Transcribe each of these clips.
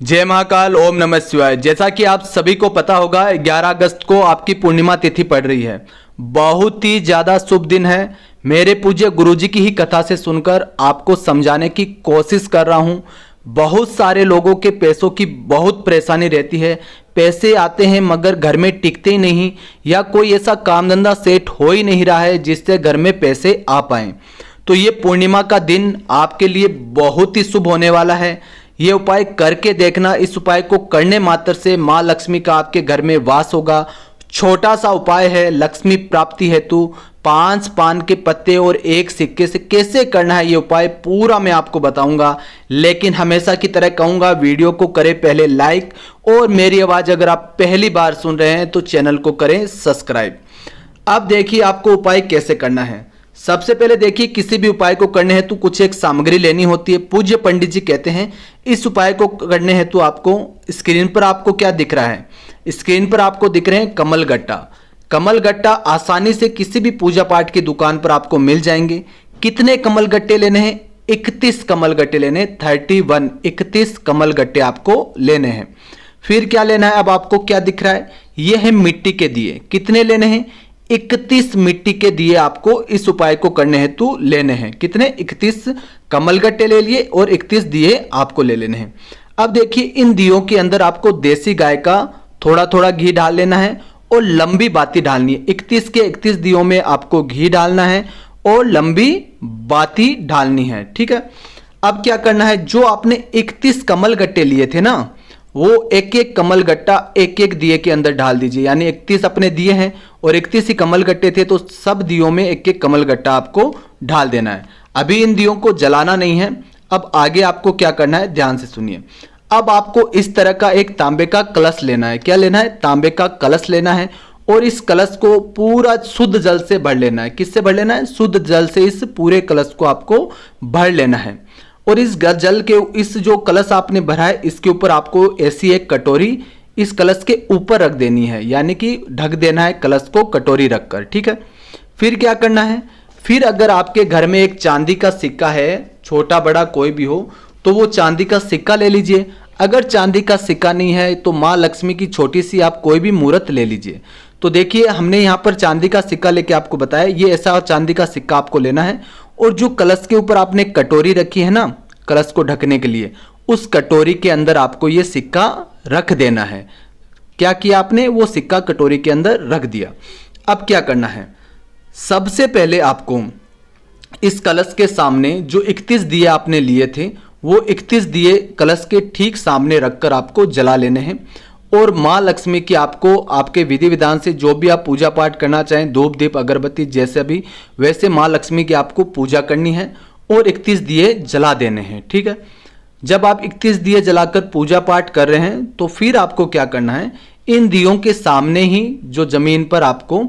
जय महाकाल, ओम नमः शिवाय। जैसा कि आप सभी को पता होगा 11 अगस्त को आपकी पूर्णिमा तिथि पड़ रही है। बहुत ही ज़्यादा शुभ दिन है। मेरे पूज्य गुरुजी की ही कथा से सुनकर आपको समझाने की कोशिश कर रहा हूँ। बहुत सारे लोगों के पैसों की बहुत परेशानी रहती है। पैसे आते हैं मगर घर में टिकते ही नहीं, या कोई ऐसा काम धंधा सेट हो ही नहीं रहा है जिससे घर में पैसे आ पाएँ। तो ये पूर्णिमा का दिन आपके लिए बहुत ही शुभ होने वाला है। ये उपाय करके देखना। इस उपाय को करने मात्र से माँ लक्ष्मी का आपके घर में वास होगा। छोटा सा उपाय है, लक्ष्मी प्राप्ति हेतु 5 पान के पत्ते और 1 सिक्के से कैसे करना है ये उपाय पूरा मैं आपको बताऊंगा। लेकिन हमेशा की तरह कहूंगा, वीडियो को करें पहले लाइक, और मेरी आवाज़ अगर आप पहली बार सुन रहे हैं तो चैनल को करें सब्सक्राइब। अब देखिए आपको उपाय कैसे करना है। सबसे पहले देखिए, किसी भी उपाय को करने हेतु कुछ एक सामग्री लेनी होती है। पूज्य पंडित जी कहते हैं इस उपाय को करने हेतु आपको स्क्रीन पर आपको क्या दिख रहा है, स्क्रीन पर आपको दिख रहे हैं कमल गट्टा। कमल गट्टा आसानी से किसी भी पूजा पाठ की दुकान पर आपको मिल जाएंगे। कितने कमल गट्टे लेने हैं? 31 कमल गट्टे लेने, 31 कमल गट्टे आपको लेने हैं। फिर क्या लेना है? अब आपको क्या दिख रहा है, ये है मिट्टी के दिए। कितने लेने हैं? 31 मिट्टी के दिए आपको इस उपाय को करने हेतु लेने हैं। कितने? 31 कमल गट्टे ले लिए और 31 दिए आपको ले लेने हैं। अब देखिए, इन दियों के अंदर आपको देसी गाय का थोड़ा थोड़ा घी डाल लेना है और लंबी बाती डालनी है। 31 के 31 दियों में आपको घी डालना है और लंबी बाती डालनी है। ठीक है। अब क्या करना है, जो आपने 31 कमल गट्टे लिए थे ना, वो एक एक कमल गट्टा एक एक दिए के अंदर डाल दीजिए। यानी 31 अपने दिए हैं और 31 ही कमल गट्टे थे, तो सब दियों में एक एक कमल गट्टा आपको डाल देना है। अभी इन दियों को जलाना नहीं है। अब आगे आपको क्या करना है, ध्यान से सुनिए। अब आपको इस तरह का एक तांबे का कलश लेना है। क्या लेना है? तांबे का कलश लेना है, और इस कलश को पूरा शुद्ध जल से भर लेना है। किससे भर लेना है? शुद्ध जल से इस पूरे कलश को आपको भर लेना है। और इस जल के, इस जो कलश आपने भरा है, इसके ऊपर आपको ऐसी एक कटोरी इस कलश के ऊपर रख देनी है, यानी कि ढक देना है कलश को कटोरी रखकर। ठीक है। फिर क्या करना है, फिर अगर आपके घर में एक चांदी का सिक्का है, छोटा बड़ा कोई भी हो, तो वो चांदी का सिक्का ले लीजिए। अगर चांदी का सिक्का नहीं है तो माँ लक्ष्मी की छोटी सी आप कोई भी मूर्त ले लीजिए। तो देखिए, हमने यहाँ पर चांदी का सिक्का लेके आपको बताया, ये ऐसा चांदी का सिक्का आपको लेना है। और जो कलश के ऊपर आपने कटोरी रखी है ना, कलश को ढकने के लिए, उस कटोरी के अंदर आपको ये सिक्का रख देना है। क्या किया आपने? वो सिक्का कटोरी के अंदर रख दिया। अब क्या करना है, सबसे पहले आपको इस कलश के सामने जो 31 दिए आपने लिए थे, वो 31 दिए कलश के ठीक सामने रखकर आपको जला लेने हैं। और माँ लक्ष्मी की आपको आपके विधि विधान से जो भी आप पूजा पाठ करना चाहें, धूप दीप अगरबत्ती जैसे भी, वैसे माँ लक्ष्मी की आपको पूजा करनी है और 31 दिए जला देने हैं। ठीक है। जब आप 31 दिए जलाकर पूजा पाठ कर रहे हैं, तो फिर आपको क्या करना है, इन दियों के सामने ही जो जमीन पर आपको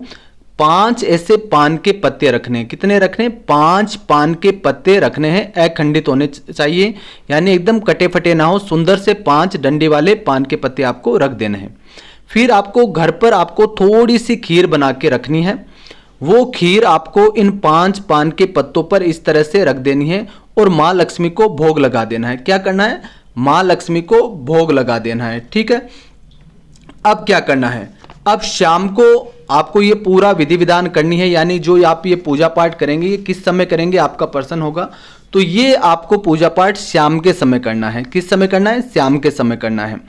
5 ऐसे पान के पत्ते रखने हैं। कितने रखने हैं? 5 पान के पत्ते रखने हैं। अखंडित होने चाहिए, यानी एकदम कटे फटे ना हो, सुंदर से 5 डंडे वाले पान के पत्ते आपको रख देने हैं। फिर आपको घर पर आपको थोड़ी सी खीर बना के रखनी है। वो खीर आपको इन 5 पान के पत्तों पर इस तरह से रख देनी है और माँ लक्ष्मी को भोग लगा देना है। क्या करना है? माँ लक्ष्मी को भोग लगा देना है। ठीक है। अब क्या करना है, अब शाम को आपको ये पूरा विधि विधान करनी है। यानी जो आप ये पूजा पाठ करेंगे, ये किस समय करेंगे, आपका प्रश्न होगा। तो ये आपको पूजा पाठ शाम के समय करना है। किस समय करना है? शाम के समय करना है।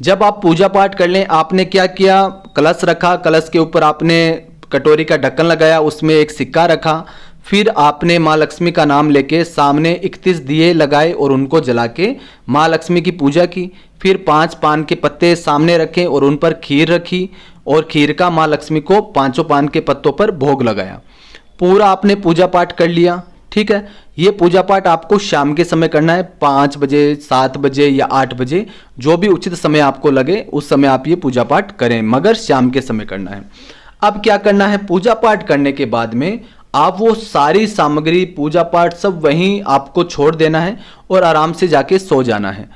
जब आप पूजा पाठ कर लें, आपने क्या किया, कलश रखा, कलश के ऊपर आपने कटोरी का ढक्कन लगाया, उसमें एक सिक्का रखा। फिर आपने माँ लक्ष्मी का नाम लेके सामने 31 दिए लगाए और उनको जला के माँ लक्ष्मी की पूजा की। फिर 5 पान के पत्ते सामने रखे और उन पर खीर रखी, और खीर का माँ लक्ष्मी को 5 पान के पत्तों पर भोग लगाया। पूरा आपने पूजा पाठ कर लिया। ठीक है। ये पूजा पाठ आपको शाम के समय करना है, 5 बजे, 7 बजे या 8 बजे, जो भी उचित समय आपको लगे उस समय आप ये पूजा पाठ करें, मगर शाम के समय करना है। अब क्या करना है, पूजा पाठ करने के बाद में आप वो सारी सामग्री, पूजा पाठ सब वहीं आपको छोड़ देना है और आराम से जाके सो जाना है।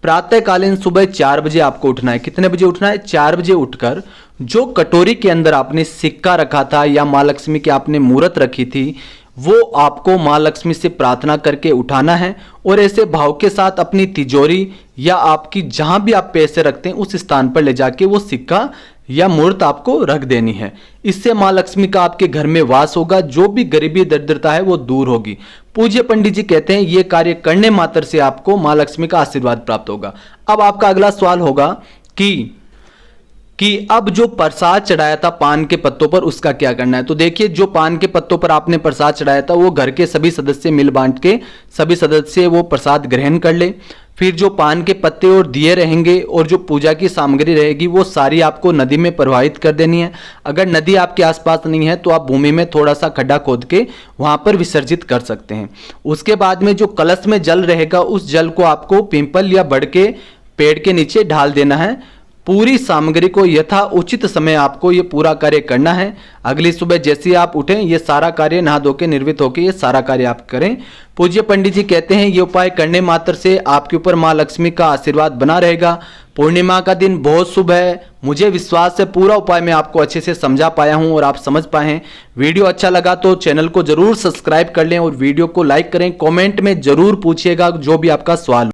प्रातःकालीन सुबह 4 बजे आपको उठना है। कितने बजे उठना है? 4 बजे उठकर जो कटोरी के अंदर आपने सिक्का रखा था या माँ लक्ष्मी की आपने मूर्त रखी थी, वो आपको माँ लक्ष्मी से प्रार्थना करके उठाना है और ऐसे भाव के साथ अपनी तिजोरी या आपकी जहां भी आप पैसे रखते हैं उस स्थान पर ले जाके वो सिक्का या मूर्त आपको रख देनी है। इससे माँ लक्ष्मी का आपके घर में वास होगा, जो भी गरीबी दरिद्रता है वो दूर होगी। पूज्य पंडित जी कहते हैं ये कार्य करने मात्र से आपको माँ लक्ष्मी का आशीर्वाद प्राप्त होगा। अब आपका अगला सवाल होगा कि अब जो प्रसाद चढ़ाया था पान के पत्तों पर उसका क्या करना है। तो देखिए, जो पान के पत्तों पर आपने प्रसाद चढ़ाया था वो घर के सभी सदस्य मिल बांट के सभी सदस्य वो प्रसाद ग्रहण कर ले। फिर जो पान के पत्ते और दिए रहेंगे और जो पूजा की सामग्री रहेगी वो सारी आपको नदी में प्रवाहित कर देनी है। अगर नदी आपके आसपास नहीं है तो आप भूमि में थोड़ा सा खड्डा खोद के वहां पर विसर्जित कर सकते हैं। उसके बाद में जो कलश में जल रहेगा उस जल को आपको पीपल या बड़ के पेड़ के नीचे ढाल देना है। पूरी सामग्री को यथा उचित समय आपको ये पूरा कार्य करना है। अगली सुबह जैसे ही आप उठें ये सारा कार्य नहा धो के निर्वित होकर ये सारा कार्य आप करें। पूज्य पंडित जी कहते हैं ये उपाय करने मात्र से आपके ऊपर माँ लक्ष्मी का आशीर्वाद बना रहेगा। पूर्णिमा का दिन बहुत शुभ है। मुझे विश्वास है पूरा उपाय मैं आपको अच्छे से समझा पाया हूं और आप समझ पाए हैं। वीडियो अच्छा लगा तो चैनल को जरूर सब्सक्राइब कर लें और वीडियो को लाइक करें। कमेंट में जरूर पूछिएगा जो भी आपका सवाल।